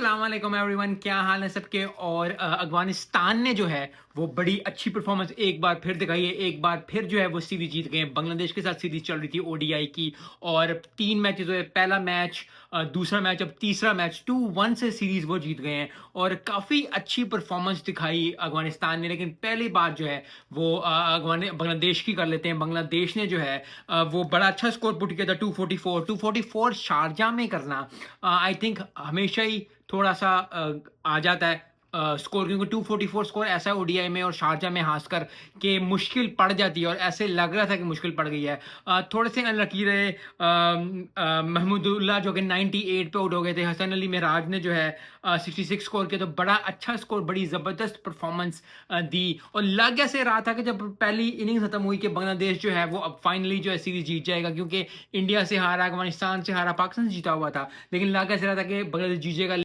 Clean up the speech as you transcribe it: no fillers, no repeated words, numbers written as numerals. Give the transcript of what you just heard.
अस्सलाम वालेकुम एवरीवन, क्या हाल है सबके। और अफगानिस्तान ने जो है वो बड़ी अच्छी परफॉर्मेंस एक बार फिर दिखाई है। एक बार फिर जो है वो सीरीज जीत गए हैं। बांग्लादेश के साथ सीरीज चल रही थी ओडीआई की, और 3 मैचेस हुए। पहला मैच, दूसरा मैच, अब तीसरा मैच 2-1 से सीरीज वो जीत गए हैं और काफ़ी अच्छी परफॉर्मेंस दिखाई अफगानिस्तान ने। लेकिन पहली बार जो है वो बांग्लादेश की कर लेते हैं। बांग्लादेश ने जो है वो बड़ा अच्छा स्कोर पुट किया था, 244 शारजा में करना आई थिंक हमेशा ही थोड़ा सा आ जाता है स्कोर, क्योंकि 244 स्कोर ऐसा है ओडीआई में और शारजा में खासकर कि मुश्किल पड़ जाती है, और ऐसे लग रहा था कि मुश्किल पड़ गई है। थोड़े से अनलकी रहे महमूदुल्लाह जो कि 98 पे आउट हो गए थे। हसन अली महराज ने जो है 66 स्कोर किया, तो बड़ा अच्छा स्कोर, बड़ी ज़बरदस्त परफॉर्मेंस दी। और लग ऐसे रहा था कि जब पहली इनिंग्स खत्म हुई कि बांग्लादेश जो है वो अब फाइनली जो है सीरीज जीत जाएगा, क्योंकि इंडिया से हारा, अफगानिस्तान से हारा, पाकिस्तान से जीता हुआ था। लेकिन लग ऐसे रहा था कि बांग्लादेश जीतेगा।